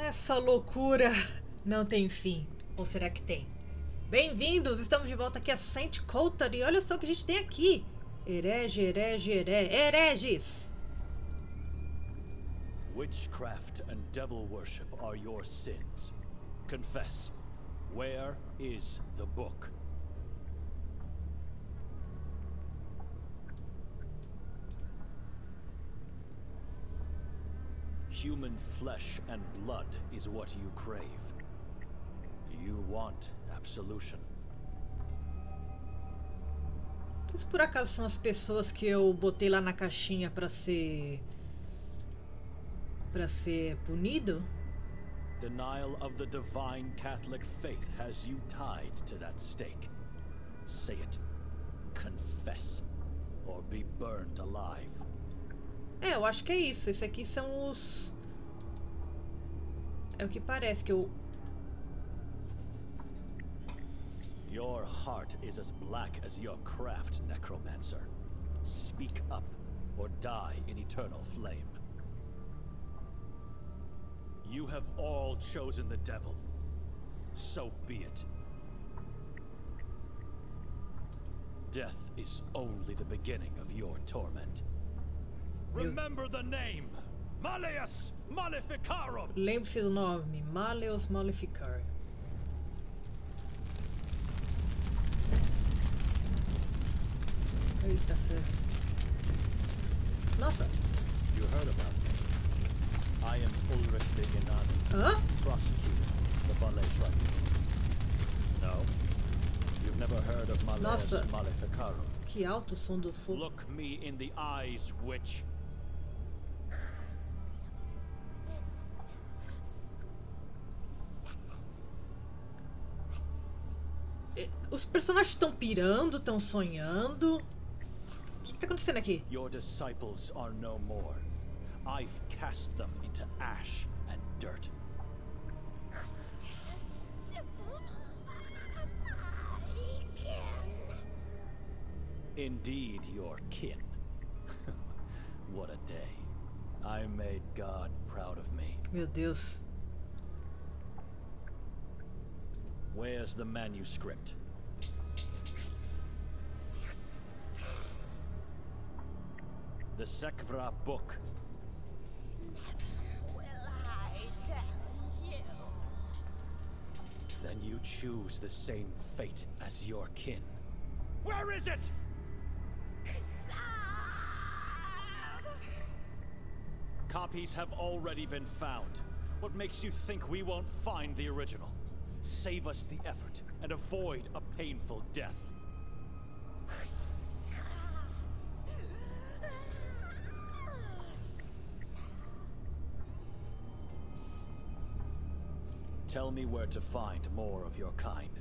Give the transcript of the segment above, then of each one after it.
Essa loucura não tem fim. Ou será que tem? Bem-vindos! Estamos de volta aqui a Saint Kotar e olha só o que a gente tem aqui. Hereges! Witchcraft and devil worship are your sins. Confess. Where is the book? Human flesh and blood is what you crave. You want absolution. Isso por acaso são as pessoas que eu botei lá na caixinha pra ser punido? Denial of the divine Catholic faith has you tied to that stake. Say it. Confess. Or be burned alive. É, eu acho que é isso. Esse aqui são os... É o que parece que eu... Your heart is as black as your craft, necromancer. Speak up, or die in eternal flame. You have all chosen the devil. So be it. Death is only the beginning of your torment. Remember the name! Malleus Maleficarum! Lembre-se do nome. Malleus Maleficarum. Eita ferro. Nossa! You heard about me. I am Ulrich de Genani, Hã? prosecutor of the Ballet Tribunal. No? You've never heard of Malleus Nossa. Maleficarum? Que alto o som do fogo. Look me in the eyes, witch. Os personagens estão pirando, estão sonhando. O que está acontecendo aqui? Your disciples are no more. I've cast them into ash and dirt. Indeed, your kin. What a day. I made God proud of me. Meu Deus. Where's the manuscript? The Sekvra book. Never will I tell you. Then you choose the same fate as your kin. Where is it? Copies have already been found. What makes you think we won't find the original? Save us the effort and avoid a painful death. Tell me where to find more of your kind.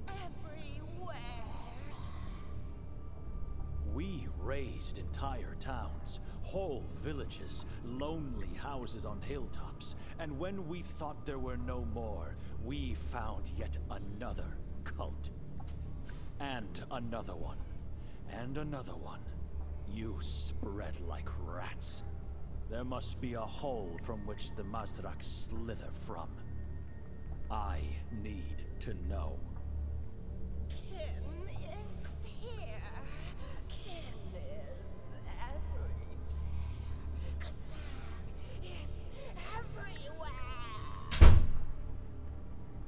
Everywhere. We razed entire towns, whole villages, lonely houses on hilltops, and when we thought there were no more, we found yet another cult. And another one. And another one. You spread like rats. There must be a hole from which the Mazrak slither from. I need to know. Kin is here. Kin is everywhere. Kotar is everywhere.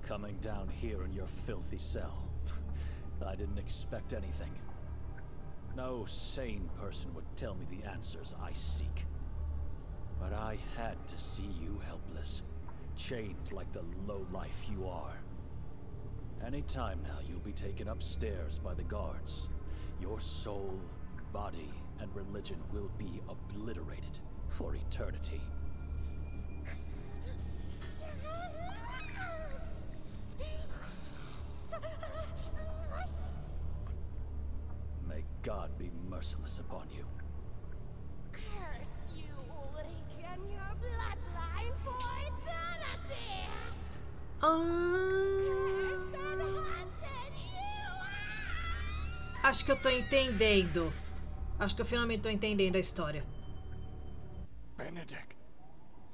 Coming down here in your filthy cell. I didn't expect anything. No sane person would tell me the answers I seek. But I had to see you helpless. Chained like the lowlife you are. Any time now you'll be taken upstairs by the guards. Your soul, body, and religion will be obliterated for eternity. May God be merciless upon you. Curse you, Ulrich, and your bloodline for eternity. Curse and haunted you. Acho que eu tô entendendo. Acho que eu finalmente tô entendendo a história. Benedict,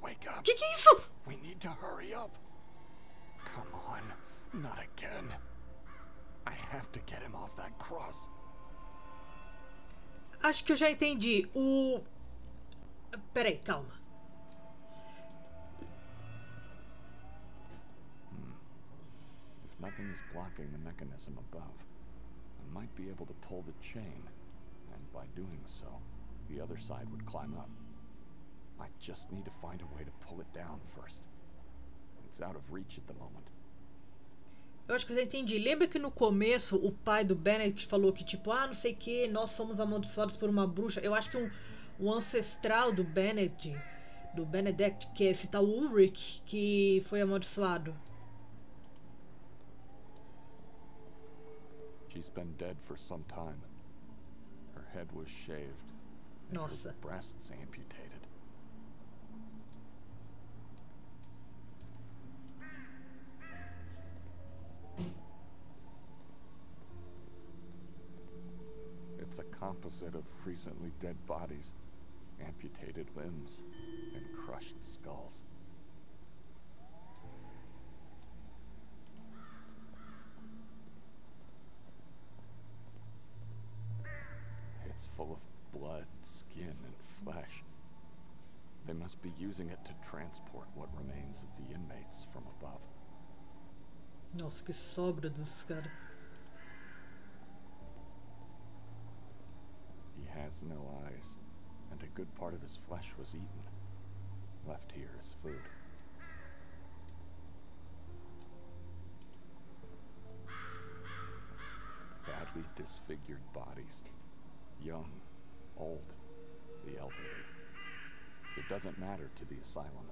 wake up. Que é isso? We need to hurry up. Come on, not again. I have to get him off that cross. Acho que eu já entendi. Peraí, calma. If nothing is blocking the mechanism above, I might be able to pull the chain, and by doing so, the other side would climb up. I just need to find a way to pull it down first. It's out of reach at the moment. Eu acho que eu já entendi. Lembra que no começo o pai do Benedict falou que tipo, não sei o que, nós somos amaldiçoados por uma bruxa. Eu acho que um ancestral do Benedict, que é esse tal Ulrich, que foi amaldiçoado. She's been dead for some time. Her head was shaved. And Nossa. her breasts amputated. It's a composite of recently dead bodies, amputated limbs, and crushed skulls. It's full of blood, skin, and flesh. They must be using it to transport what remains of the inmates from above. Nossa, que sobra dos caras. He has no eyes, and a good part of his flesh was eaten. Left here as food. Badly disfigured bodies. Young, old, the elderly. It doesn't matter to the asylum.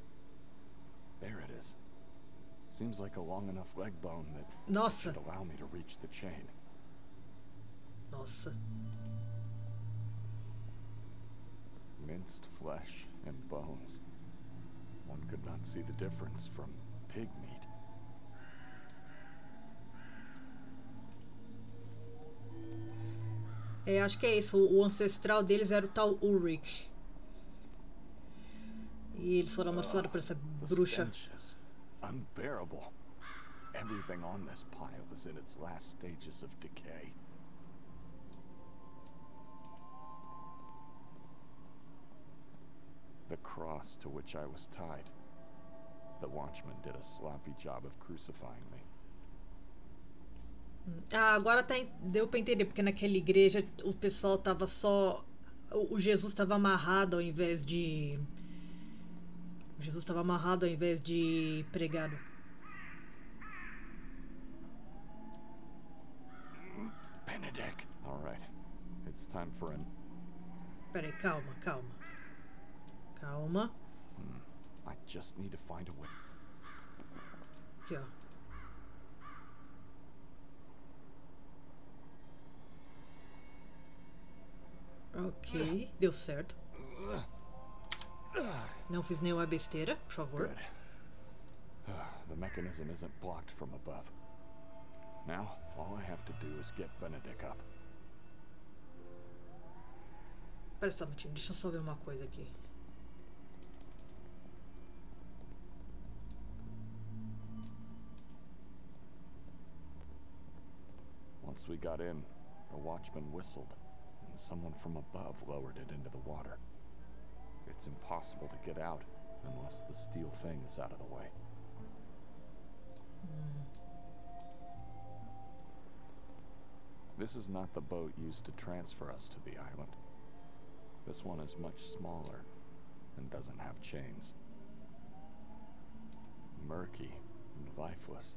There it is. Seems like a long enough leg bone that Nossa. should allow me to reach the chain. Nossa. Minced flesh and bones. One could not see the difference from pig meat. É, acho que é isso. O ancestral deles era o tal Ulrich. E eles foram amaldiçoados por essa bruxa. The stench is unbearable. Everything on this pile is in its last stages of decay. The cross to which I was tied. The watchman did a sloppy job of crucifying me. Agora deu pra entender, porque naquela igreja o pessoal tava só. O Jesus tava amarrado ao invés de. O Jesus tava amarrado ao invés de pregado. Benedict! Alright. It's time for an. Peraí, calma, calma. Calma. I just need to find a way. Aqui, ó. Ok, deu certo. Não fiz nenhuma besteira, por favor. Good. The mechanism isn't blocked from above. Now, all I have to do is get Benedict up. Pera só um minutinho, deixa eu só ver uma coisa aqui. Once we got in, the watchman whistled, and someone from above lowered it into the water. It's impossible to get out unless the steel thing is out of the way. This is not the boat used to transfer us to the island. This one is much smaller and doesn't have chains. Murky and lifeless.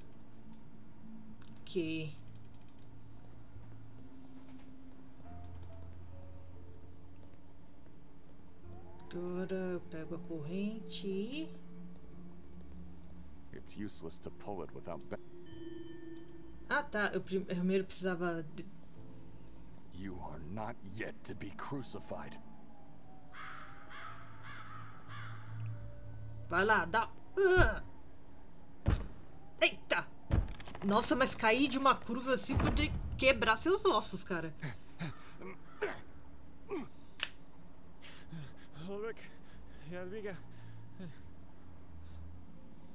Ok. Agora eu pego a corrente e... It's useless to pull it without tá. Eu primeiro precisava... You are not yet to be crucified. Vai lá, dá... Eita! Nossa, mas cair de uma cruz assim pode quebrar seus ossos, cara. Ulrich, Jadwiga.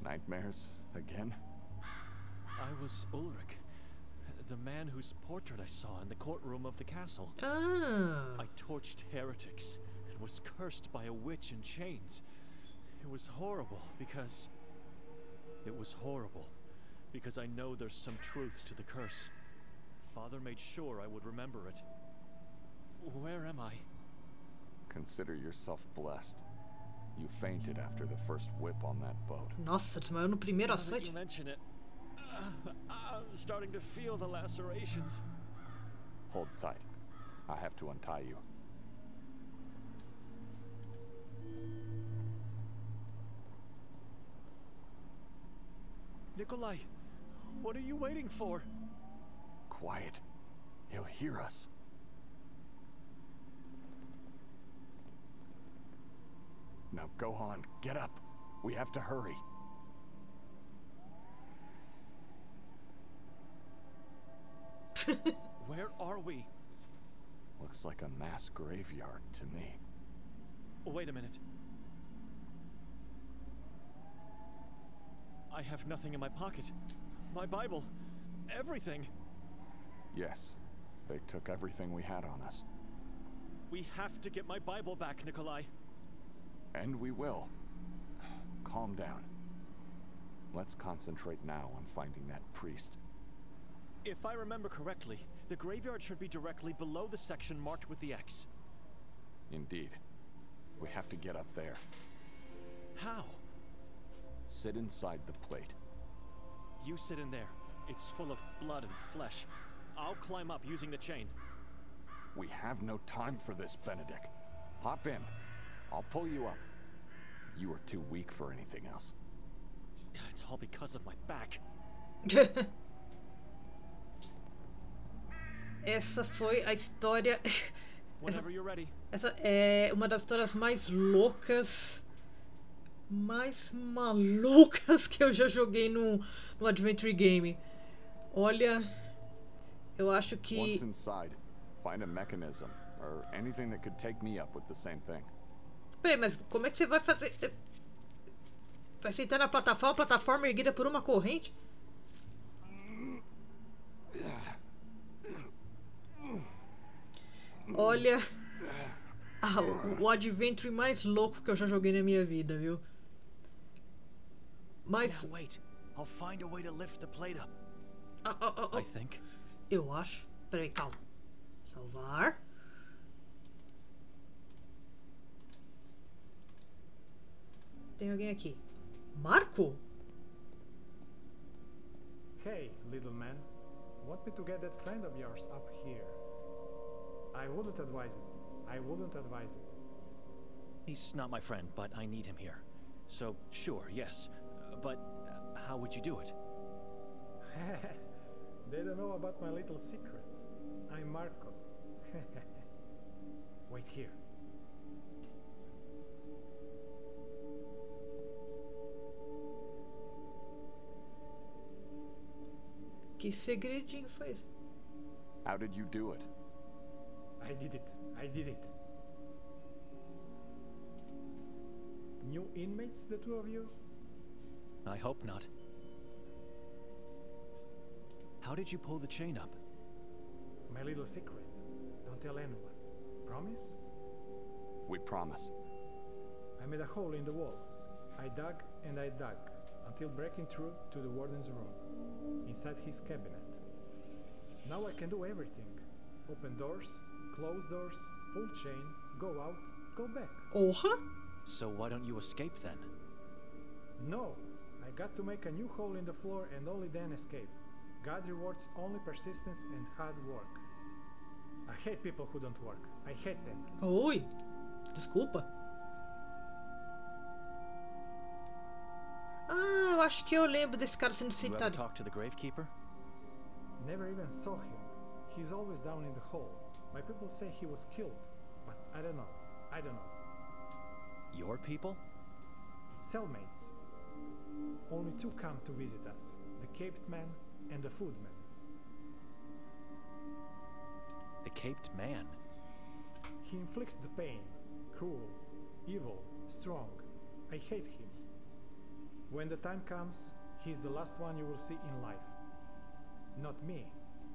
Nightmares again? I was Ulrich, the man whose portrait I saw in the courtroom of the castle. Ah. I torched heretics and was cursed by a witch in chains. It was horrible because... I know there's some truth to the curse. Father made sure I would remember it. Where am I? Consider yourself blessed. You fainted after the first whip on that boat. Nossa, desmaiou no primeiro Now that açoite. you mention it, I'm starting to feel the lacerations. Hold tight. I have to untie you. Nikolai, what are you waiting for? Quiet. He'll hear us. Now go on. Get up. We have to hurry. Where are we? Looks like a mass graveyard to me. Wait a minute. I have nothing in my pocket. My Bible. Everything. Yes. They took everything we had on us. We have to get my Bible back, Nikolai. And we will. Calm down. Let's concentrate now on finding that priest. If I remember correctly, the graveyard should be directly below the section marked with the X. Indeed. We have to get up there. How? Sit inside the plate. You sit in there. It's full of blood and flesh. I'll climb up using the chain. We have no time for this, Benedict. Hop in. I'll pull you up. You are too weak for anything else. It's all because of my back. Essa foi a história. Whenever you're ready. Essa é uma das histórias mais loucas, mais malucas que eu já joguei no Adventure Game. Olha, eu acho que. Once inside, find a mechanism or anything that could take me up with the same thing. Peraí, mas como é que você vai fazer? Vai sentar na plataforma erguida por uma corrente? Olha, o Adventure mais louco que eu já joguei na minha vida, viu? Mas Now wait. I'll find a way to lift the plate up. I think. Eu acho. Peraí, calma. Salvar. Tem alguém aqui. Marco? Hey, little man. Want me to get that friend of yours up here? I wouldn't advise it. I wouldn't advise it. He's not my friend, but I need him here. So, sure, yes. But how would you do it? They don't know about my little secret. I'm Marco. Wait here. Que segredinho foi esse? How did you do it? I did it. I did it. New inmates, the two of you? I hope not. How did you pull the chain up? My little secret. Don't tell anyone. Promise? We promise. I made a hole in the wall. I dug and I dug until breaking through to the warden's room, inside his cabinet. Now I can do everything. Open doors, close doors, pull chain, go out, go back. Orra? So why don't you escape then? No, I got to make a new hole in the floor and only then escape. God rewards only persistence and hard work. I hate people who don't work. I hate them. Oi, desculpa. Ah, eu acho que eu lembro desse cara sendo You ever citado. talk to the gravekeeper? Never even saw him. He's always down in the hole. My people say he was killed, but I don't know. I don't know. Your people? Cellmates. Only two come to visit us, the caped man and the foodman. The caped man? He inflicts the pain, cruel, evil, strong. I hate him. When the time comes, he's the last one you will see in life. Not me.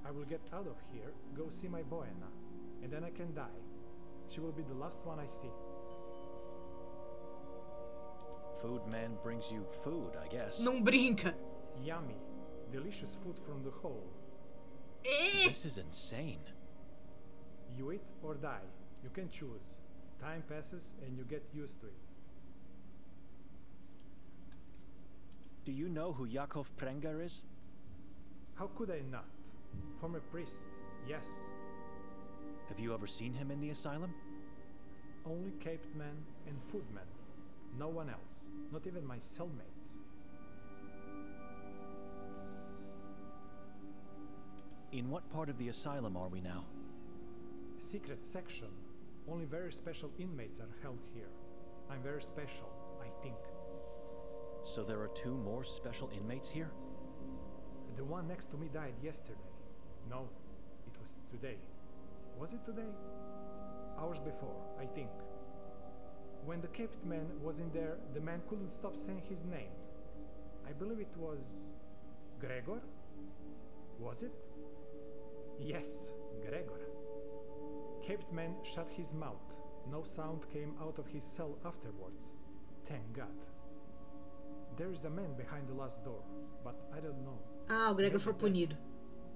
I will get out of here, go see my Boena, and then I can die. She will be the last one I see. Food man brings you food, I guess. Não brinca. Yummy. Delicious food from the hole. This is insane. You eat or die. You can choose. Time passes and you get used to it. Do you know who Yakov Prengar is? How could I not? Former priest, yes. Have you ever seen him in the asylum? Only caped men and foodmen. No one else. Not even my cellmates. In what part of the asylum are we now? Secret section. Only very special inmates are held here. I'm very special, I think. So there are 2 more special inmates here? The one next to me died yesterday. No, it was today. Was it today? Hours before, I think. When the caped man was in there, the man couldn't stop saying his name. I believe it was Gregor? Was it? Yes, Gregor. Caped man shut his mouth. No sound came out of his cell afterwards. Thank God. There is a man behind the last door, but I don't know. Ah, o Gregor foi punido.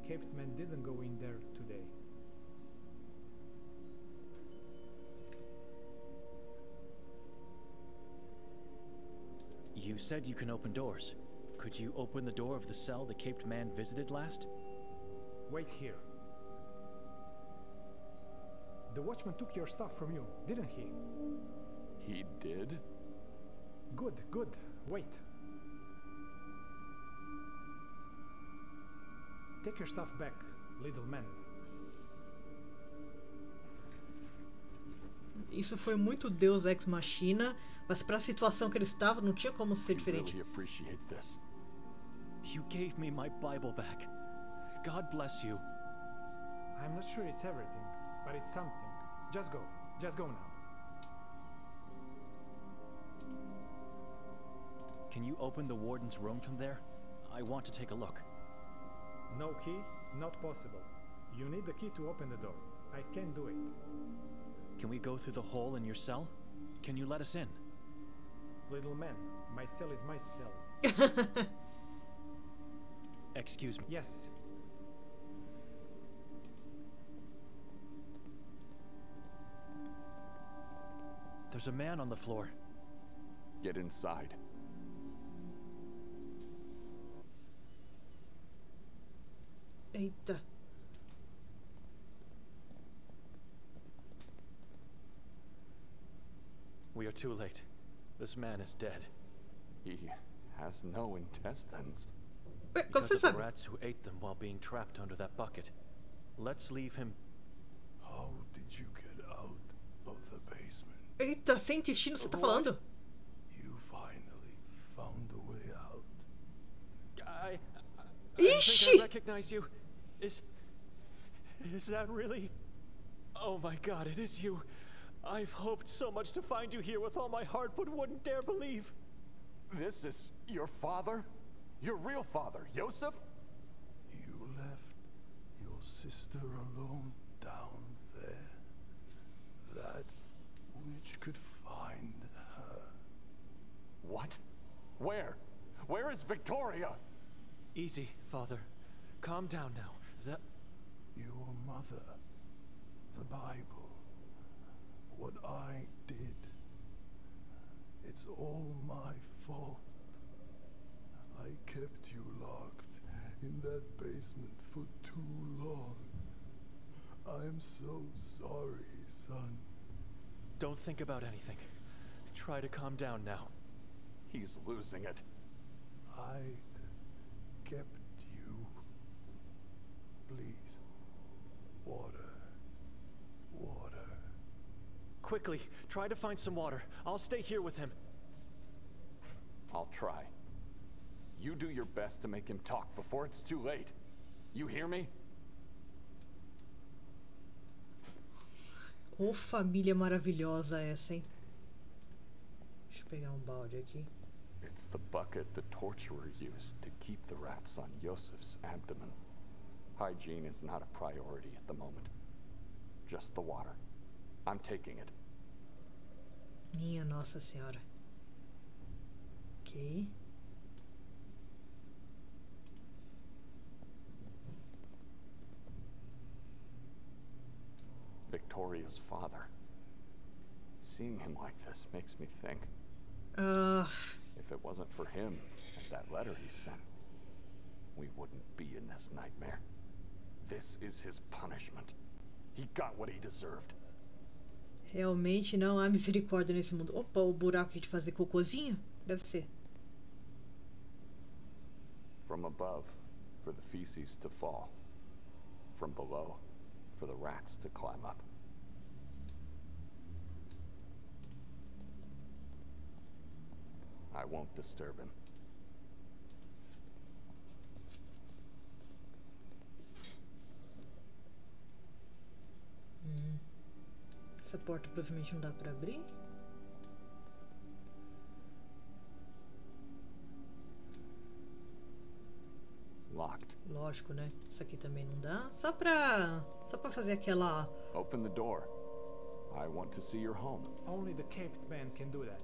Caped man didn't go in there today. You said you can open doors. Could you open the door of the cell the caped man visited last? Wait here. The watchman took your stuff from you, didn't he? He did? Good, good. Wait. Take your stuff back, little man. Isso foi muito Deus Ex Machina, mas para a situação que ele estava não tinha como ser diferente. Really appreciate this. You gave me my Bible back. God bless you. I'm not sure it's everything, but it's something. Just go. Just go now. Can you open the warden's room from there? I want to take a look. No key? Not possible. You need the key to open the door. I can't do it. Can we go through the hole in your cell? Can you let us in? Little man, my cell is my cell. Excuse me. Yes. There's a man on the floor. Get inside. Eita. We are too late. This man is dead. He has no intestines. Como Because você of the sabe? rats who ate them while being trapped under that bucket. Let's leave him. How did you get out of the basement? Eita, sem intestino você tá falando? You finally found a way out. I Ixi! think I recognize you. Is that really? Oh my God, it is you. I've hoped so much to find you here with all my heart, but wouldn't dare believe. This is your father? Your real father, Yosef? You left your sister alone down there. That which could find her. What? Where? Where is Victoria? Easy, Father. Calm down now. Your mother, the Bible, what I did. It's all my fault. I kept you locked in that basement for too long. I'm so sorry, son. Don't think about anything. Try to calm down now. He's losing it. I kept you. Please. Water. Water. Quickly, try to find some water. I'll stay here with him. I'll try. You do your best to make him talk before it's too late. You hear me? Ô, família maravilhosa essa, hein? Deixa eu pegar um balde aqui. It's the bucket the torturer used to keep the rats on Yosef's abdomen. Hygiene is not a priority at the moment. Just the water. I'm taking it. Minha Nossa Senhora. Ok. Victoria's father. Seeing him like this makes me think. If it wasn't for him and that letter he sent, we wouldn't be in this nightmare. This is his punishment. He got what he deserved. Realmente não há misericórdia nesse mundo. Opa, o buraco aqui de fazer cocôzinho? Deve ser. From above, for the feces to fall. From below, for the rats to climb up. I won't disturb him. Essa porta provavelmente não dá pra abrir. Locked. Lógico, né? Isso aqui também não dá. Só pra fazer aquela... Open the door. I want to see your home. Only the caped man can do that.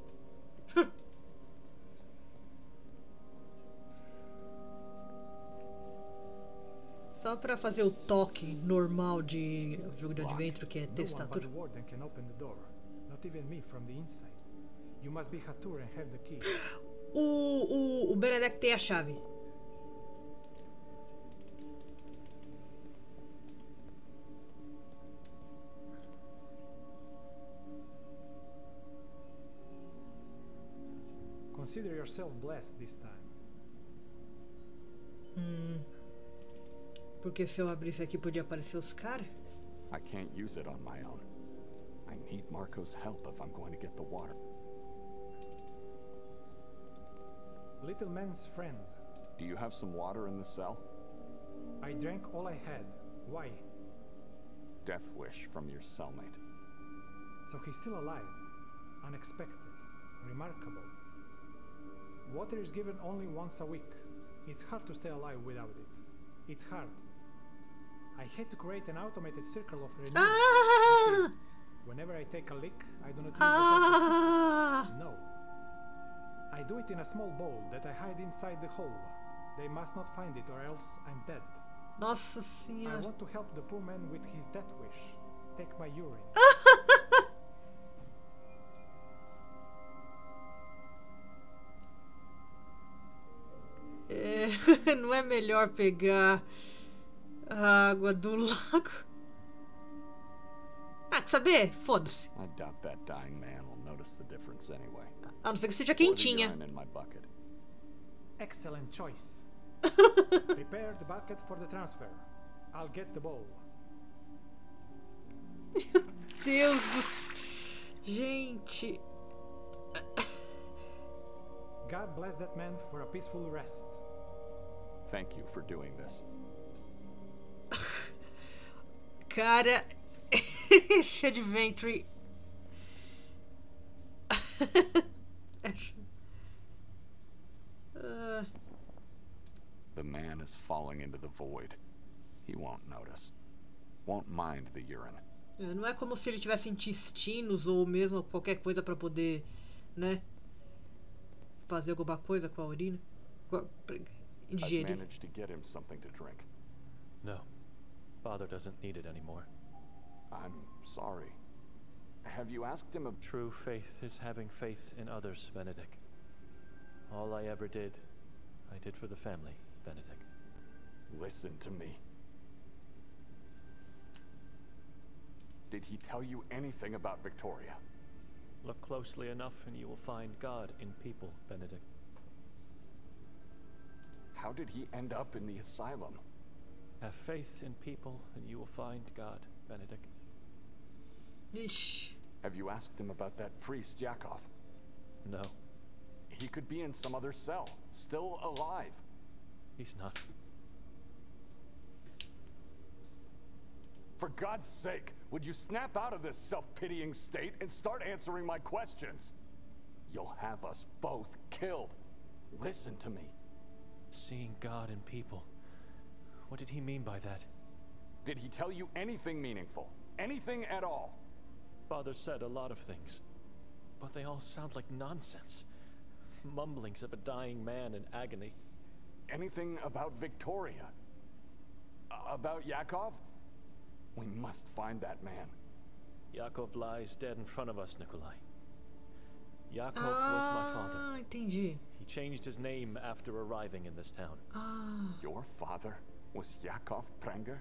Só pra fazer o toque normal de jogo de adventure, que é No one testatura. but the warden can open the door. Not even me from the inside. You must be Hatur and have the key. O Benedek tem a chave. Consider yourself blessed this time. Porque se eu abrisse aqui podia aparecer os caras. I can't use it on my own. I need Marco's help if I'm going to get the water. Little man's friend. Do you have some water in the cell? I drank all I had. Why? Death wish from your cellmate. So he's still alive. Unexpected. Remarkable. Water is given only once a week. It's hard to stay alive without it. It's hard. I had to create an automated circle of renewal. That is, whenever I take a lick, I do not use the water. No. I do it in a small bowl that I hide inside the hole. They must not find it or else I'm dead. Nossa I Senhora. want to help the poor man with his death wish. Take my urine. Não é melhor pegar a água do lago? Ah, quer saber? Foda-se. I doubt that dying man will notice the difference anyway. A não ser que seja Pour the quentinha. urine in my bucket. Excellent choice. Prepare the bucket for the transfer. I'll get the bowl. Meu Deus do... Gente... God bless that man for a peaceful rest. Thank you for doing this. Cara... Esse adventure... The man is falling into the void. He won't notice. Won't mind the urine. Não é como se ele tivesse intestinos ou mesmo qualquer coisa pra poder, né? Fazer alguma coisa com a urina. I've Ingerir. managed to get him something to drink. No. Father doesn't need it anymore. I'm sorry. Have you asked him of... True faith is having faith in others, Benedict. All I ever did, I did for the family, Benedict. Listen to me. Did he tell you anything about Victoria? Look closely enough and you will find God in people, Benedict. How did he end up in the asylum? Have faith in people and you will find God, Benedict. Ixi. Have you asked him about that priest, Yakov? No, He could be in some other cell, still alive. he's not. For God's sake, would you snap out of this self-pitying state and start answering my questions? You'll have us both killed. Listen to me. Seeing God in people. What did he mean by that? Did he tell you anything meaningful? Anything at all? Father said a lot of things, but they all sound like nonsense. Mumblings of a dying man in agony. Anything about Victoria? About Yakov? We must find that man. Yakov lies dead in front of us, Nikolai. Yakov was my father. Entendi. He changed his name after arriving in this town. Your father was Yakov Prenger?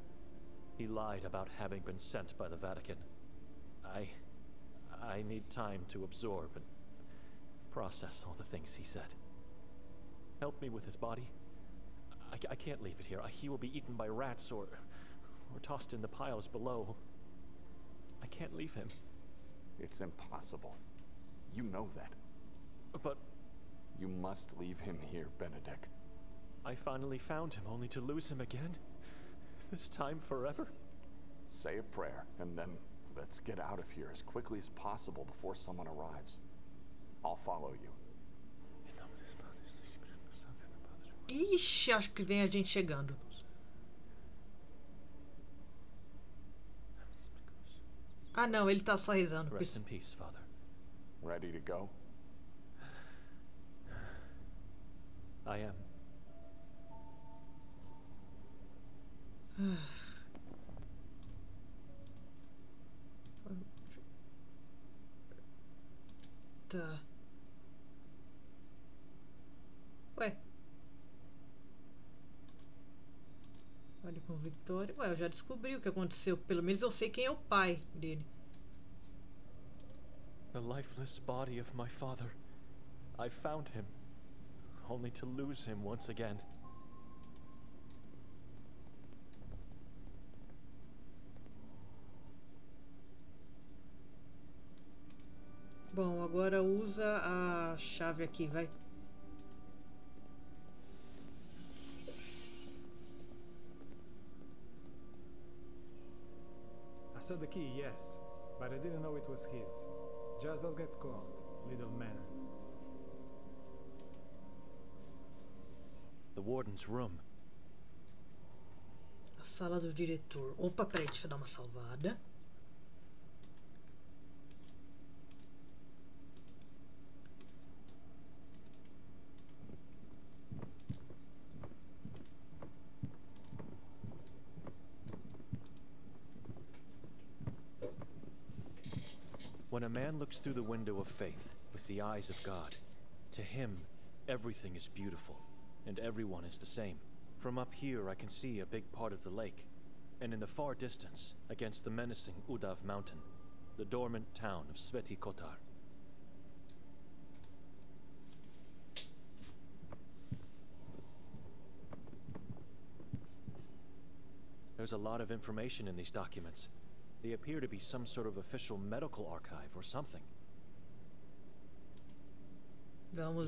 He lied about having been sent by the Vatican. I need time to absorb and process all the things he said. Help me with his body. I can't leave it here. He will be eaten by rats or tossed in the piles below. I can't leave him. It's impossible. You know that. But you must leave him here, Benedict. I finally found him, only to lose him again. This time forever. Say a prayer, and then let's get out of here as quickly as possible before someone arrives. I'll follow you. Ixi, acho que vem a gente chegando. Ah, não, ele tá só rezando. Rest in peace, Father. Ready to go? I am. Tá. Ué. Olha com Victoria. Ué, eu já descobri o que aconteceu. Pelo menos eu sei quem é o pai dele. The lifeless body of my father. I found him, only to lose him once again. Bom, agora usa a chave aqui, vai. I saw the key, yes, but I didn't know it was his. Just don't get caught, little man. The warden's room. A sala do diretor. Opa, peraí, deixa eu dar uma salvada. When a man looks through the window of faith with the eyes of God, to him, everything is beautiful, and everyone is the same. From up here, I can see a big part of the lake, and in the far distance, against the menacing Udav mountain, the dormant town of Sveti Kotar. There's a lot of information in these documents. They appear to be some sort of official medical archive or something.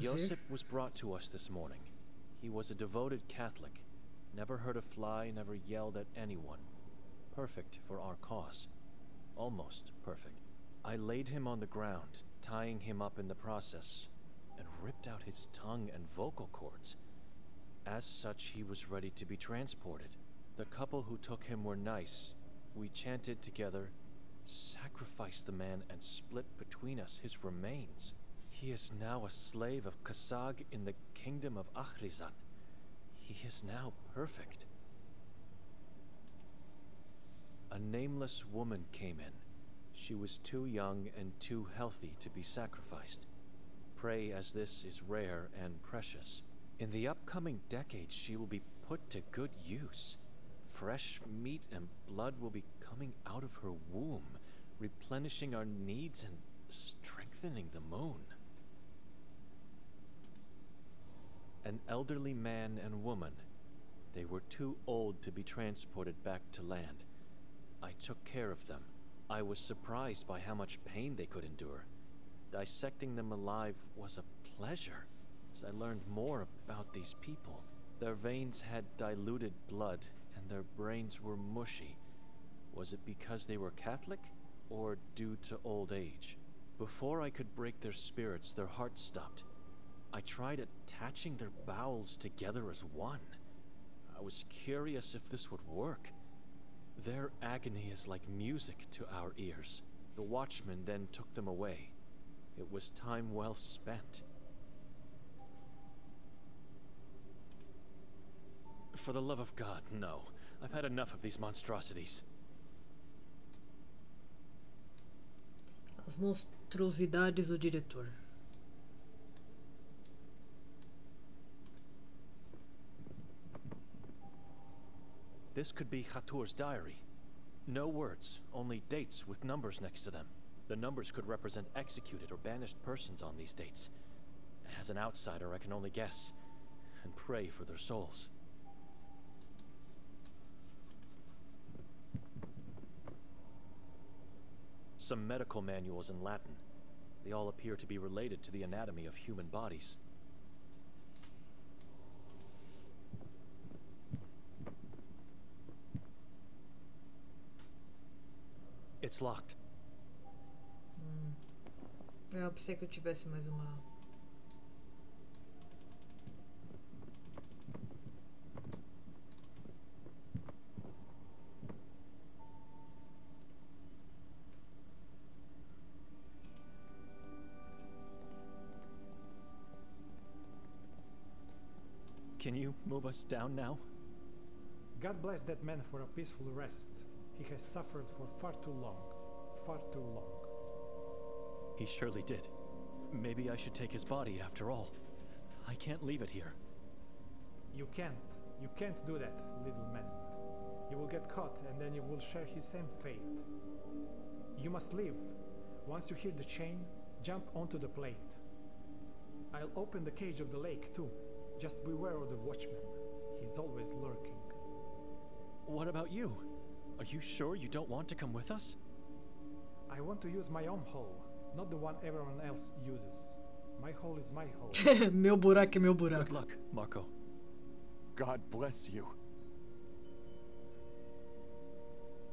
Josip was brought to us this morning. He was a devoted Catholic. Never hurt a fly, never yelled at anyone. Perfect for our cause. Almost perfect. I laid him on the ground, tying him up in the process, and ripped out his tongue and vocal cords. As such, he was ready to be transported. The couple who took him were nice. We chanted together, sacrificed the man, and split between us his remains. He is now a slave of Kasag in the kingdom of Ahrizat. He is now perfect. A nameless woman came in. She was too young and too healthy to be sacrificed. Prey as this is rare and precious. In the upcoming decades, she will be put to good use. Fresh meat and blood will be coming out of her womb, replenishing our needs and strengthening the moon. An elderly man and woman. They were too old to be transported back to land. I took care of them. I was surprised by how much pain they could endure. Dissecting them alive was a pleasure, as I learned more about these people. Their veins had diluted blood, and their brains were mushy. Was it because they were Catholic, or due to old age? Before I could break their spirits, their hearts stopped. I tried attaching their bowels together as one. I was curious if this would work. Their agony is like music to our ears. The watchman then took them away. It was time well spent. For the love of God, no. I've had enough of these monstrosities. As monstruosidades do diretor. This could be Khatur's diary. No words, only dates with numbers next to them. The numbers could represent executed or banished persons on these dates. As an outsider, I can only guess and pray for their souls. Some medical manuals in Latin. They all appear to be related to the anatomy of human bodies. It's locked. Eu pensei que eu tivesse mais uma. Can you move us down now? God bless that man for a peaceful rest. He has suffered for far too long. Far too long. He surely did. Maybe I should take his body after all. I can't leave it here. You can't. You can't do that, little man. You will get caught and then you will share his same fate. You must leave. Once you hear the chain, jump onto the plate. I'll open the cage of the lake too. Just beware of the watchman. He's always lurking. What about you? Are you sure you don't want to come with us? I want to use my own hole, not the one everyone else uses. My hole is my hole. Meu buraco é meu buraco. Good luck, Marco. God bless you.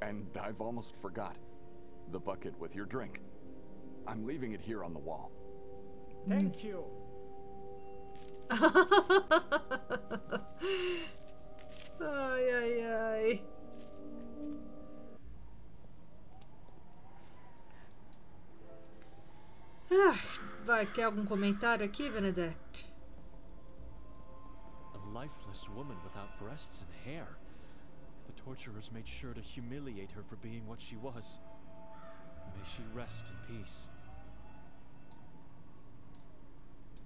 And I've almost forgot. The bucket with your drink. I'm leaving it here on the wall. Thank you. Ai, ai, ai. Vai, quer algum comentário aqui, Benedette? A lifeless woman without breasts and hair. The torturers made sure to humiliate her for being what she was. May she rest in peace.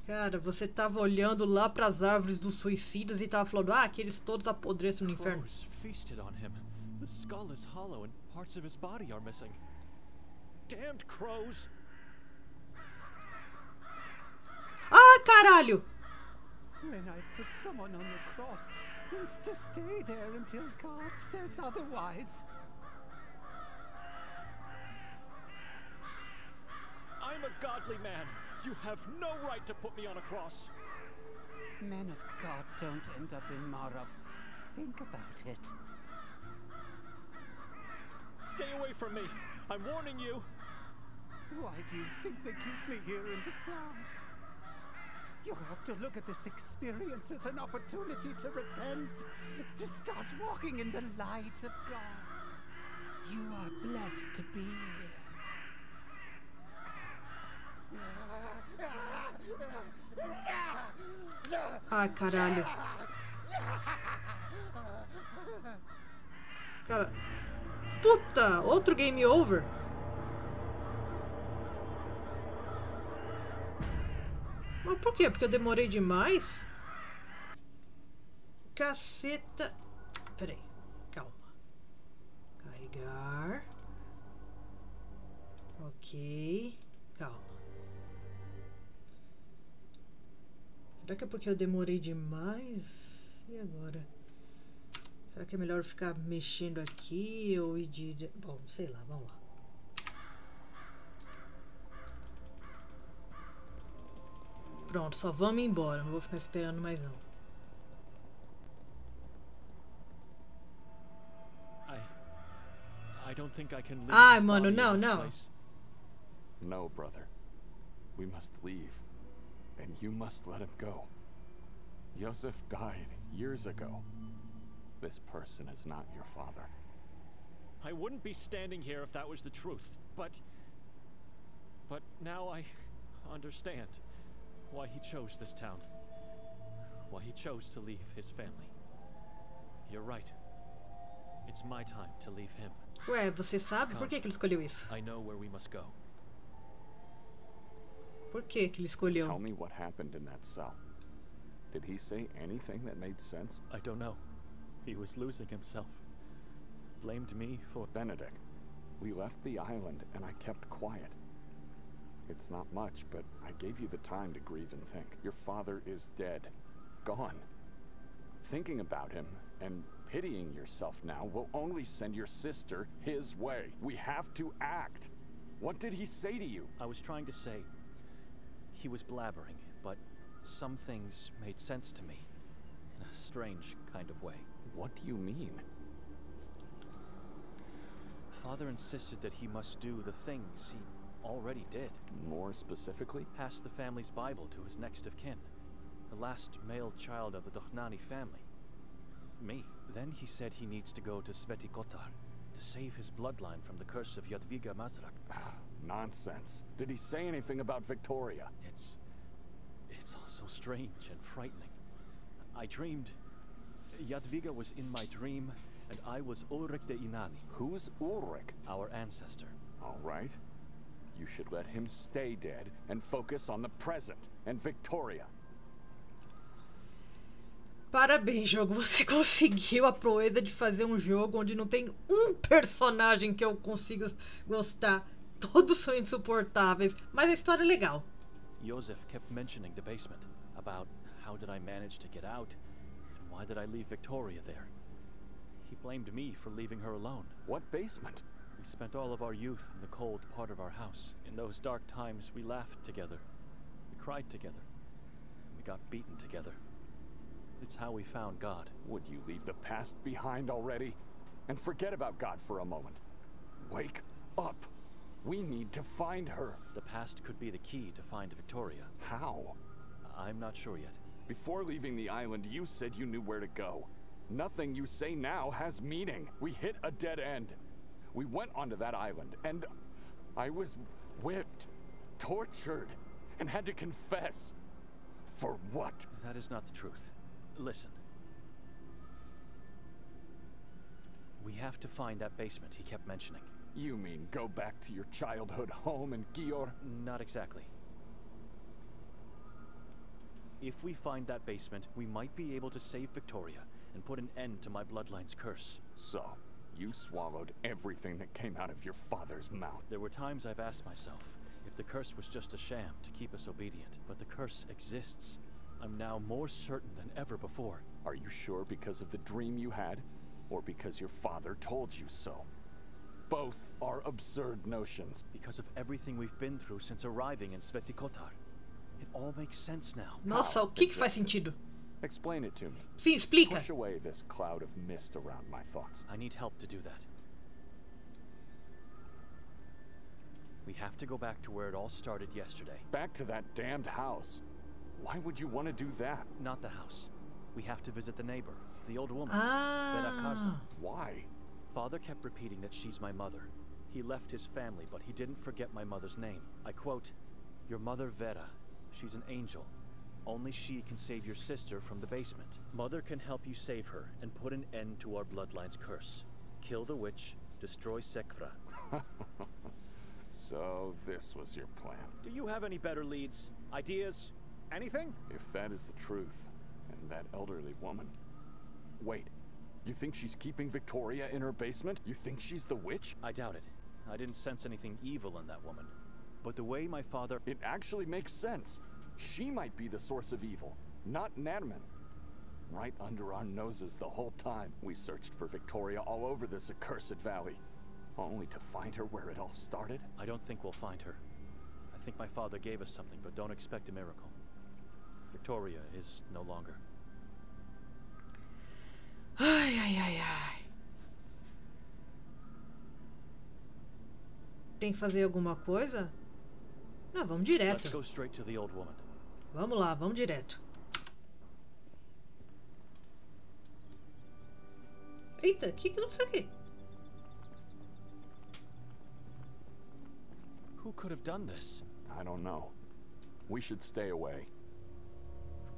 Cara, você tava olhando lá pras árvores dos suicidas e tava falando, que eles todos apodreçam no inferno. Crows feasted on him. The skull is hollow and parts of his body are missing. Damned crows! Caralho! When I put someone on the cross, it's to stay there until God says otherwise. I'm a godly man. You have no right to put me on a cross. Men of God don't end up in Marov. Think about it. Stay away from me. I'm warning you. Why do you think they keep me here in the dark? You have to look at this experience as an opportunity to repent, to start walking in the light of God. You are blessed to be here. Ai, caralho. Cara. Puta! Outro game over? Mas por quê? Porque eu demorei demais? Caceta. Peraí. Calma. Carregar. Ok. Calma. Será que é porque eu demorei demais? E agora? Será que é melhor eu ficar mexendo aqui ou ir de... Bom, sei lá, vamos lá. Pronto, só vamos embora. Não vou ficar esperando mais não. I don't think I can leave Ai, this mano, body não, in this não. place. No, brother. We must leave. And you must let him go. Joseph died years ago. This person is not your father. I wouldn't be standing here if that was the truth, but now I understand why he chose this town. Why he chose to leave his family. You're right. It's my time to leave him. Ué, você sabe por que ele escolheu isso? I know where we must go. Por que ele escolheu? Tell me what happened in that cell. Did he say anything that made sense? I don't know. He was losing himself. Blamed me for... Benedict, we left the island and I kept quiet. It's not much, but I gave you the time to grieve and think. Your father is dead. Gone. Thinking about him and pitying yourself now will only send your sister his way. We have to act. What did he say to you? I was trying to say... He was blabbering, but some things made sense to me. In a strange kind of way. What do you mean? Father insisted that he must do the things he already did. More specifically? Pass the family's Bible to his next of kin. The last male child of the Dohnani family. Me. Then he said he needs to go to Sveti Kotar to save his bloodline from the curse of Jadwiga Mazrak. Nonsense. Did he say anything about Victoria? It's all so strange and frightening. I dreamed... Jadwiga was in my dream, and I was Ulrich de Inani. Who's Ulrich? Our ancestor. All right. You should let him stay dead and focus on the present and Victoria. Parabéns, jogo. Você conseguiu a proeza de fazer um jogo onde não tem um personagem que eu consiga gostar. Todos são insuportáveis, mas a história é legal. Joseph kept mentioning the basement, about how did I manage to get out, and why did I leave Victoria there. He blamed me for leaving her alone. What basement? We spent all of our youth in the cold part of our house. In those dark times, we laughed together. We cried together. We got beaten together. It's how we found God. Would you leave the past behind already? And forget about God for a moment. Wake up! We need to find her. The past could be the key to find Victoria. How? I'm not sure yet. Before leaving the island, you said you knew where to go. Nothing you say now has meaning. We hit a dead end. We went onto that island, and I was whipped, tortured, and had to confess. For what? That is not the truth. Listen. We have to find that basement he kept mentioning. You mean go back to your childhood home in Gior? Not exactly. If we find that basement, we might be able to save Victoria and put an end to my bloodline's curse. So, you swallowed everything that came out of your father's mouth. There were times I've asked myself if the curse was just a sham to keep us obedient, but the curse exists. I'm now more certain than ever before. Are you sure because of the dream you had, or because your father told you so? Both are absurd notions. Because of everything we've been through since arriving in Sveti Kotar. It all makes sense now. Nossa, o que faz sentido? Explain it to me. Sim, explica. Push away this cloud of mist around my thoughts. I need help to do that. We have to go back to where it all started yesterday. Back to that damned house. Why would you want to do that? Not the house. We have to visit the neighbor, the old woman, Ah. Vera Karza. Why? Father kept repeating that she's my mother. He left his family, but he didn't forget my mother's name. I quote, "Your mother Vera, she's an angel. Only she can save your sister from the basement. Mother can help you save her and put an end to our bloodline's curse. Kill the witch, destroy Sekvra." So this was your plan. Do you have any better leads? Ideas? Anything? If that is the truth, and that elderly woman... Wait, you think she's keeping Victoria in her basement? You think she's the witch? I doubt it. I didn't sense anything evil in that woman. But the way my father... It actually makes sense. She might be the source of evil, not Nadman. Right under our noses the whole time. We searched for Victoria all over this accursed valley, only to find her where it all started. I don't think we'll find her. I think my father gave us something, but don't expect a miracle. Victoria is no longer. Ai, ai, ai, ai. Tem que fazer alguma coisa? Não, vamos direto. Let's go straight to the old woman. Vamos lá, vamos direto. Eita, que aconteceu aqui? Who could have done this? I don't know. We should stay away.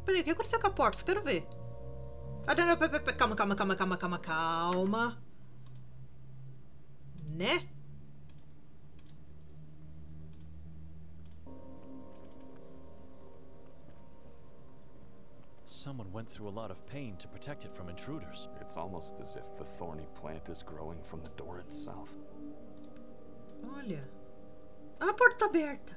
Peraí, o que aconteceu com a porta? Só quero ver. Ah, não, calma, calma, calma, calma, calma, calma. Né? Someone went through a lot of pain to protect it from intruders. It's almost as if the thorny plant is growing from the door itself. Olha. A porta tá aberta.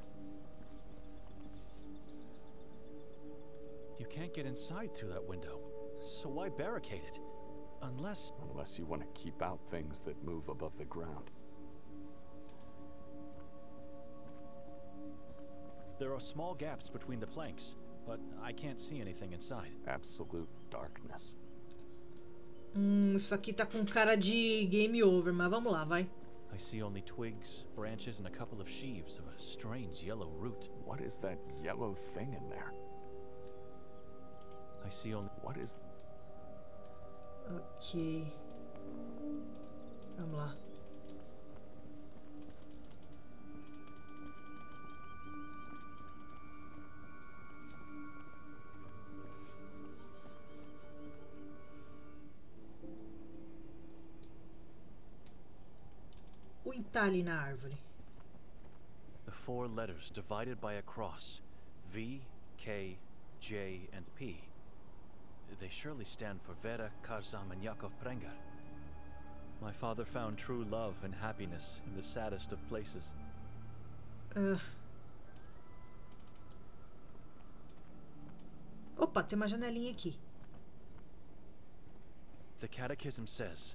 You can't get inside through that window, so why barricade it? Unless you want to keep out things that move above the ground. there are small gaps between the planks, but I can't see anything inside. Absolute darkness. Isso aqui tá com cara de game over, mas vamos lá, vai. I see only twigs, branches, and a couple of sheaves of a strange yellow root. What is that yellow thing in there? I see only... What is... Ok. Vamos lá. O entalhe na árvore. The four letters divided by a cross. V, K, J, and P. They surely stand for Vera, Karzam, and Yakov Prengar. My father found true love and happiness in the saddest of places. Opa, tem uma janelinha aqui. The Catechism says,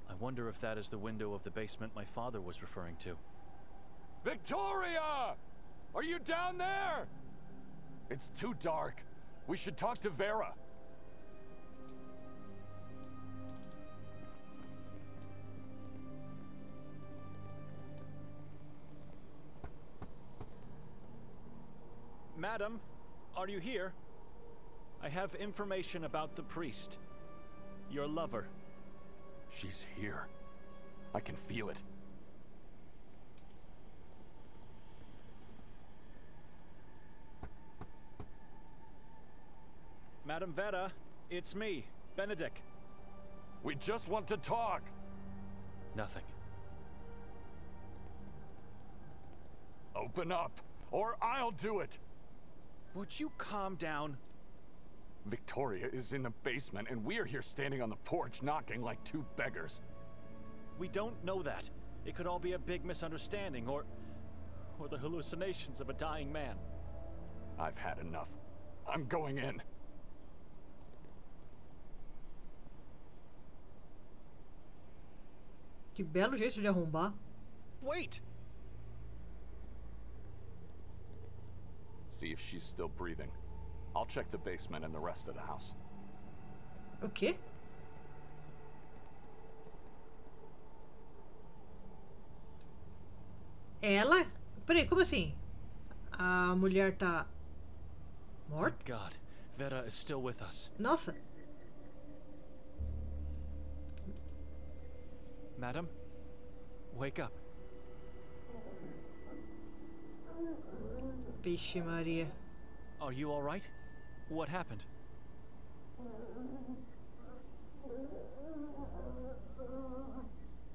I wonder if that is the window of the basement my father was referring to. Victoria! Are you down there? It's too dark. We should talk to Vera. Madam, are you here? I have information about the priest. Your lover. She's here. I can feel it. Madam Vera, it's me, Benedict. We just want to talk. Nothing. Open up, or I'll do it. Would you calm down? Victoria is in the basement, and we're here standing on the porch knocking like two beggars. We don't know that. It could all be a big misunderstanding, or the hallucinations of a dying man. I've had enough. I'm going in. Que belo jeito de arrombar. Wait! See if she's still breathing. I'll check the basement and the rest of the house. O quê? Ela? Peraí, como assim? A mulher tá morta? Thank God, Vera is still with us. Nossa. Madam, wake up. Vixe Maria. Are you all right? What happened?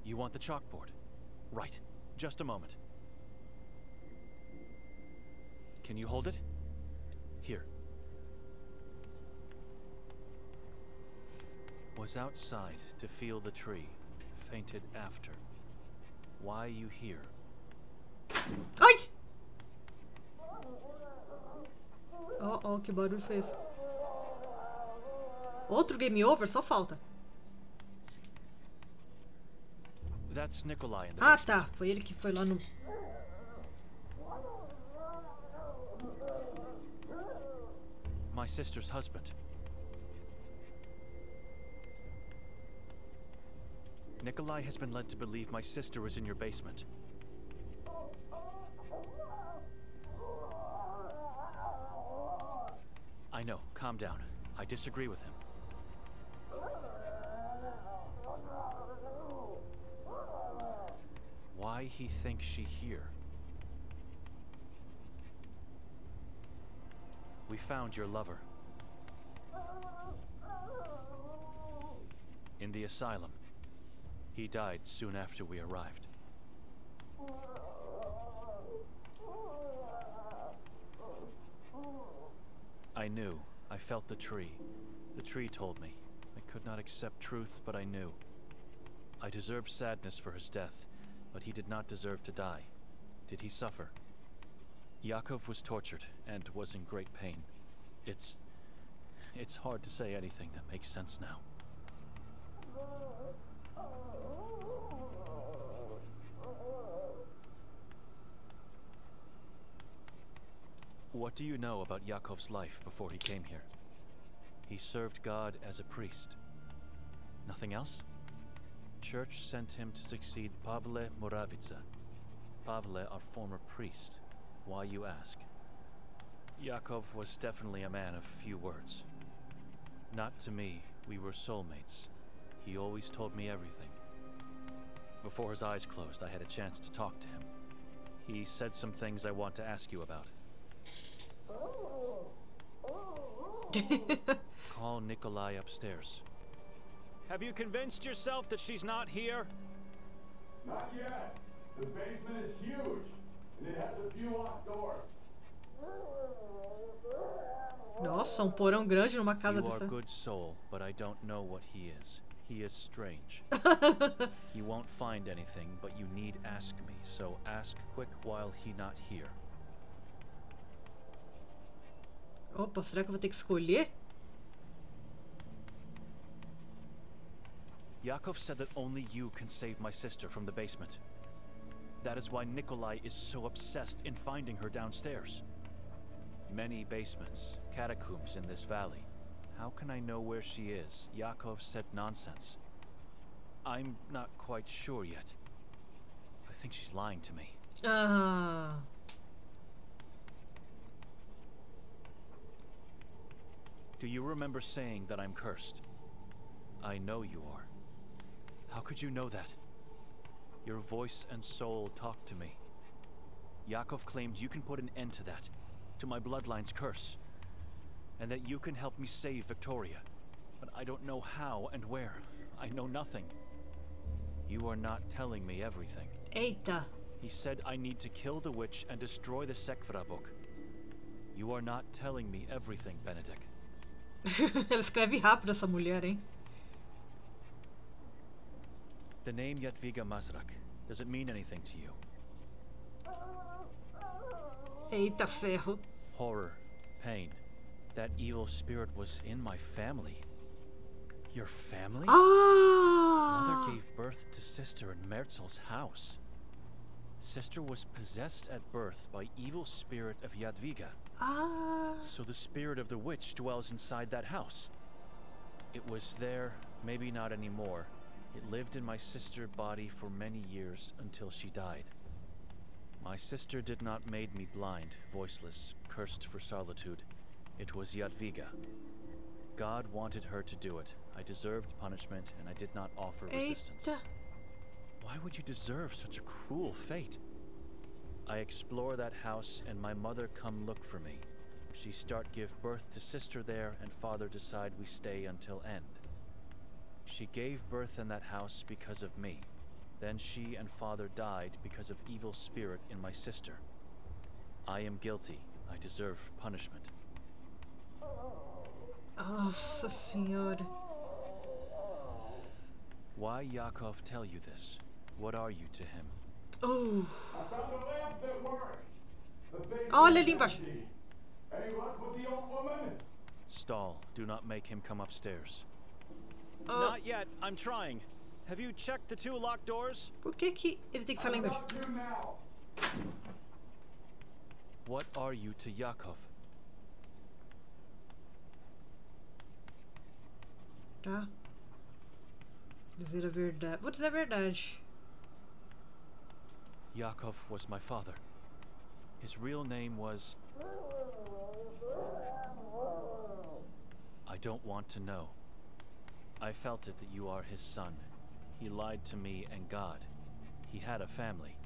You want the chalkboard? Right. Just a moment. Can you hold it? Here. Was outside to feel the tree. Fainted after. Why you here? Ai! Oh, que barulho foi esse? Outro game over? Só falta. That's Nikolai in the Ah, basement. tá. Foi ele que foi lá no... My sister's husband. Nikolai has been led to believe my sister is in your basement. No, calm down. I disagree with him. Why he thinks she here? We found your lover. In the asylum. He died soon after we arrived. I knew. I felt the tree. The tree told me. I could not accept truth, but I knew. I deserved sadness for his death, but he did not deserve to die. Did he suffer? Yakov was tortured and was in great pain. It's hard to say anything that makes sense now. What do you know about Yakov's life before he came here? He served God as a priest. Nothing else? Church sent him to succeed Pavle Moravica. Pavle, our former priest. Why, you ask? Yakov was definitely a man of few words. Not to me, we were soulmates. He always told me everything. Before his eyes closed, I had a chance to talk to him. He said some things I want to ask you about. Call Nikolai upstairs. Have you convinced yourself that she's not here? Not yet. The basement is huge, and it has a few locked doors. Nossa, porão grande numa casa You are dessa. a good soul, but I don't know what he is. He is strange. He won't find anything, but you need ask me, so ask quick while he not here. Opa, será que eu vou ter que escolher? Yakov said that only you can save my sister from the basement. That is why Nikolai is so obsessed in finding her downstairs. Many basements, catacombs in this valley. How can I know where she is? Yakov said nonsense. I'm not quite sure yet. I think she's lying to me. Ah. Do you remember saying that I'm cursed? I know you are. How could you know that? Your voice and soul talk to me. Yakov claimed you can put an end to that, to my bloodline's curse, and that you can help me save Victoria. But I don't know how and where. I know nothing. You are not telling me everything. Eita. He said I need to kill the witch and destroy the Sekvra book. You are not telling me everything, Benedict. Ela escreve rápido, essa mulher, hein? The name Jadwiga Mazrak, does it mean anything to you? Eita ferro. Horror, pain. That evil spirit was in my family. Your family? Ah! Mother gave birth to Sister in Merzel's house. Sister was possessed at birth by evil spirit of Jadwiga. Ah. So the spirit of the witch dwells inside that house. It was there, maybe not anymore. It lived in my sister's body for many years until she died. My sister did not made me blind, voiceless, cursed for solitude. It was Jadwiga. God wanted her to do it. I deserved punishment, and I did not offer resistance. Eita. Why would you deserve such a cruel fate? I explore that house, and my mother come look for me. She start give birth to sister there, and father decide we stay until end. She gave birth in that house because of me. Then she and father died because of evil spirit in my sister. I am guilty. I deserve punishment. Nossa senhora. Why Yakov tell you this? What are you to him? Oh. I found a lamp that works. The basement Olha is ali embaixo. empty. Any luck with the old woman? Stall. Do not make him come upstairs. Oh. Not yet. I'm trying. Have you checked the two locked doors? Por que que ele tem que falar I'm embaixo? about to now. What are you to Yakov? Tá. Dizer a verdade. Vou dizer a verdade. Yakov was my father. His real name was... don't want to know. I felt it that you are his son. He lied to me and God. He had a family.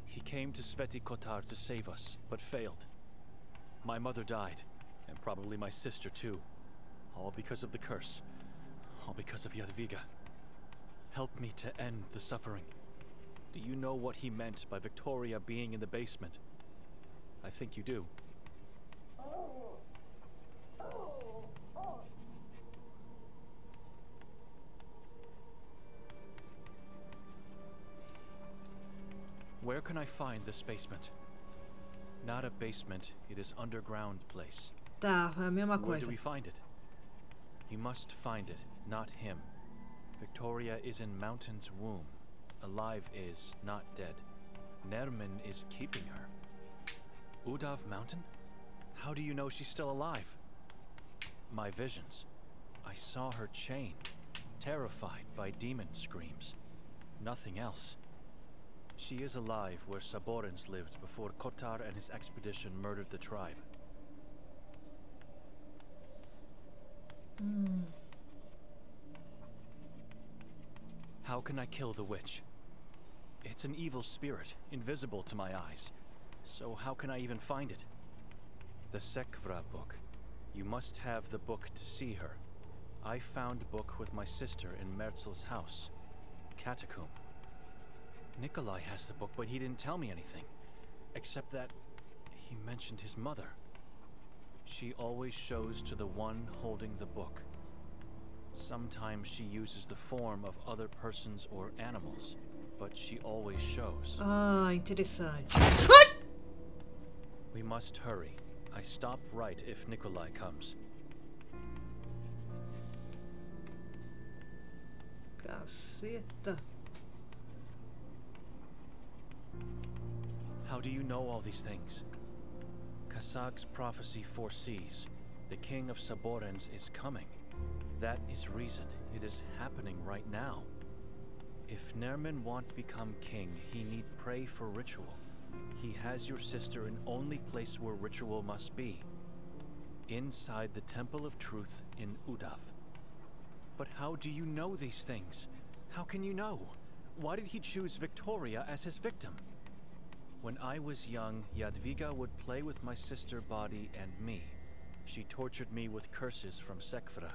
He came to Sveti Kotar to save us, but failed. My mother died, and probably my sister too. All because of the curse. All because of Jadwiga. Help me to end the suffering. Do you know what he meant by Victoria being in the basement? I think you do. Where can I find this basement? Not a basement, it is underground place. Tá, é a mesma Where coisa. do we find it? You must find it, not him. Victoria is in Mountain's womb. Alive is, not dead. Nermin is keeping her. Udav Mountain? How do you know she's still alive? My visions. I saw her chain, terrified by demon screams. Nothing else. She is alive where Saborans lived before Kotar and his expedition murdered the tribe. How can I kill the witch? It's an evil spirit, invisible to my eyes. So how can I even find it? The Sekvra book. You must have the book to see her. I found book with my sister in Merzel's house. Catacomb. Nikolai has the book, but he didn't tell me anything. Except that he mentioned his mother. She always shows to the one holding the book. Sometimes she uses the form of other persons or animals, but she always shows. Ah, interessante. We must hurry. I stop right if Nikolai comes. Caceta. How do you know all these things? Kasag's prophecy foresees. The king of Saborans is coming. That is reason. It is happening right now. If Nermin want to become king, he need pray for ritual. He has your sister in only place where ritual must be. Inside the Temple of Truth in Udav. But how do you know these things? How can you know? Why did he choose Victoria as his victim? When I was young, Jadwiga would play with my sister body and me. She tortured me with curses from Sekvra.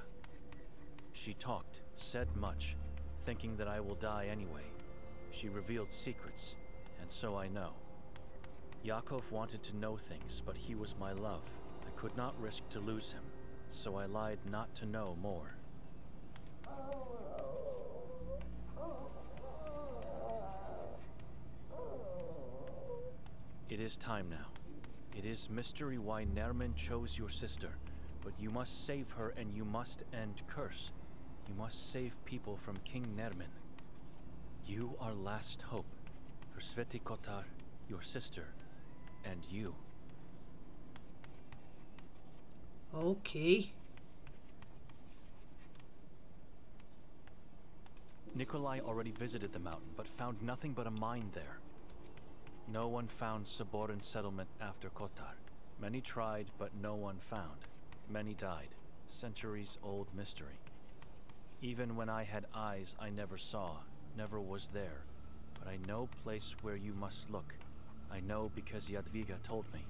She talked, said much, thinking that I will die anyway. She revealed secrets, and so I know. Yakov wanted to know things, but he was my love. I could not risk to lose him, so I lied not to know more. It is time now. It is mystery why Nermin chose your sister, but you must save her and you must end curse. You must save people from King Nermin. You are last hope for Sveti Kotar, your sister, and you. Ok. Nikolai already visited the mountain, but found nothing but a mine there. No one found Saboran settlement after Kotar. Many tried, but no one found. Many died. Centuries-old mystery. Even when I had eyes I never saw, never was there. But I know place where you must look. I know because Jadwiga told me.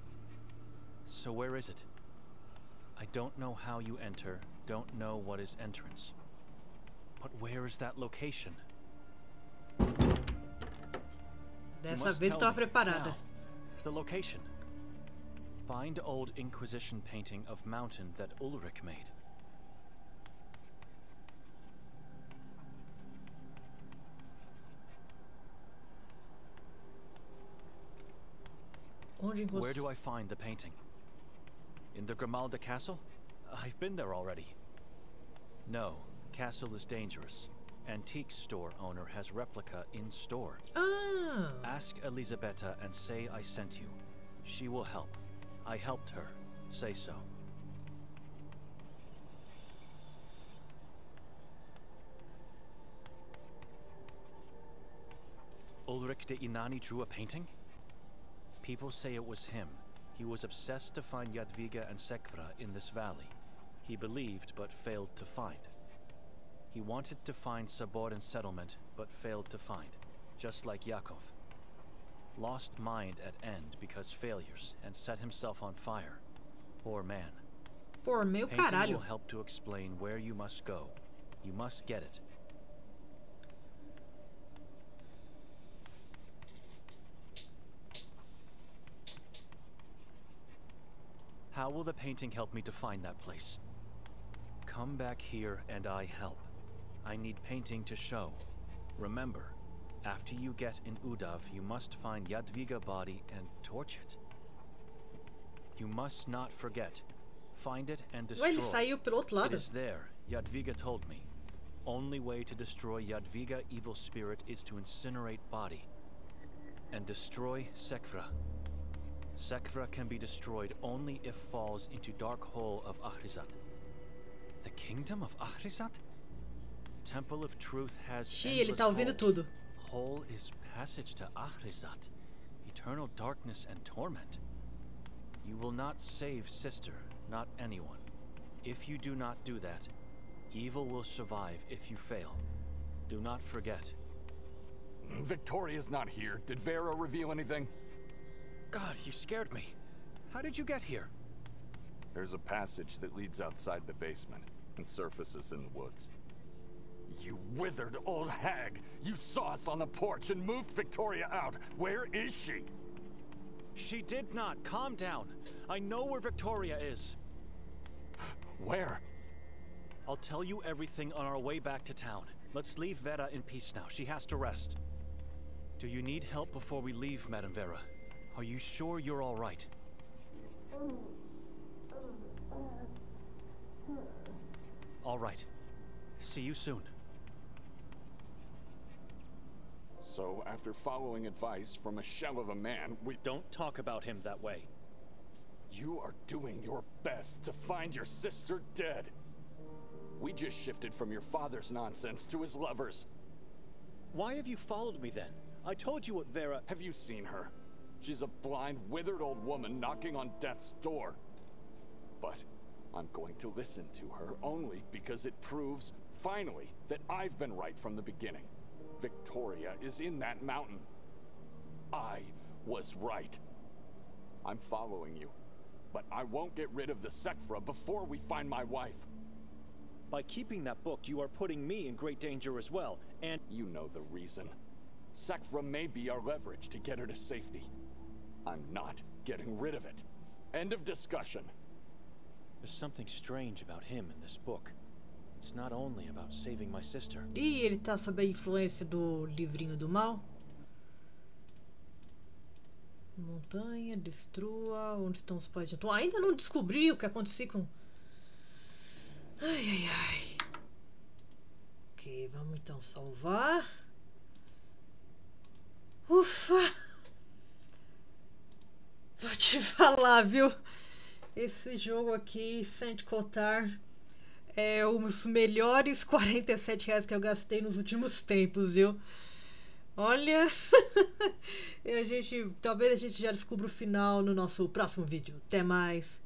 So where is it? I don't know how you enter, don't know what is entrance. But where is that location? Dessa vez estou preparada. Now, the location. Find old Inquisition painting of mountain that Ulrich made. Where do I find the painting? In the Grimalda castle? I've been there already. No, castle is dangerous. Antique store owner has replica in store. Ah. Ask Elisabetta and say I sent you. She will help. I helped her. Say so. Ulrich de Inani drew a painting? People say it was him. He was obsessed to find Jadwiga and Sekvra in this valley. he believed but failed to find. He wanted to find Saborin settlement but failed to find, just like Yakov. Lost mind at end because failures and set himself on fire. Poor man. Pô, meu Painting caralho. will help to explain where you must go. You must get it. How will the painting help me to find that place? Come back here and I help. I need painting to show. Remember, after you get in Udav, you must find Jadwiga body and torch it. You must not forget. Find it and Ué, ele destroy. saiu pelo outro It lado. is there, Jadwiga told me. Only way to destroy Jadwiga evil spirit is to incinerate body. And destroy Sekvra. Sekvra can be destroyed only if falls into dark hole of Ahrizat. The kingdom of Ahrizat? Temple of Truth has Xi, ele endless tá ouvindo holes. tudo. Hole is passage to Ahrizat. Eternal darkness and torment. You will not save sister, not anyone. If you do not do that, evil will survive if you fail. Do not forget. Victoria's not here. Did Vera reveal anything? God, you scared me. How did you get here? There's a passage that leads outside the basement and surfaces in the woods. You withered old hag! You saw us on the porch and moved Victoria out. Where is she? She did not. Calm down. I know where Victoria is. Where? I'll tell you everything on our way back to town. Let's leave Vera in peace now. She has to rest. Do you need help before we leave, Madame Vera? Are you sure you're all right? All right. See you soon. So, after following advice from a shell of a man, we... Don't talk about him that way. You are doing your best to find your sister dead. We just shifted from your father's nonsense to his lover's. Why have you followed me then? I told you what Vera... Have you seen her? She's a blind, withered old woman knocking on death's door. But I'm going to listen to her only because it proves, finally, that I've been right from the beginning. Victoria is in that mountain. I was right. I'm following you, but I won't get rid of the Sekvra before we find my wife. By keeping that book, you are putting me in great danger as well, and... You know the reason. Sekvra may be our leverage to get her to safety. I'm not getting rid of it. End of discussion. There's something strange about him in this book. It's not only about saving my sister. Ih, ele tá sob a influência do livrinho do mal. Montanha, destrua. Onde estão os pais de Anton? Ainda não descobri o que aconteceu com... Ai, ai, ai. Ok, vamos então salvar. Ufa! Vou te falar, viu? Esse jogo aqui, Saint Kotar, é um dos melhores R$47 que eu gastei nos últimos tempos, viu? Olha, talvez a gente já descubra o final no nosso próximo vídeo. Até mais!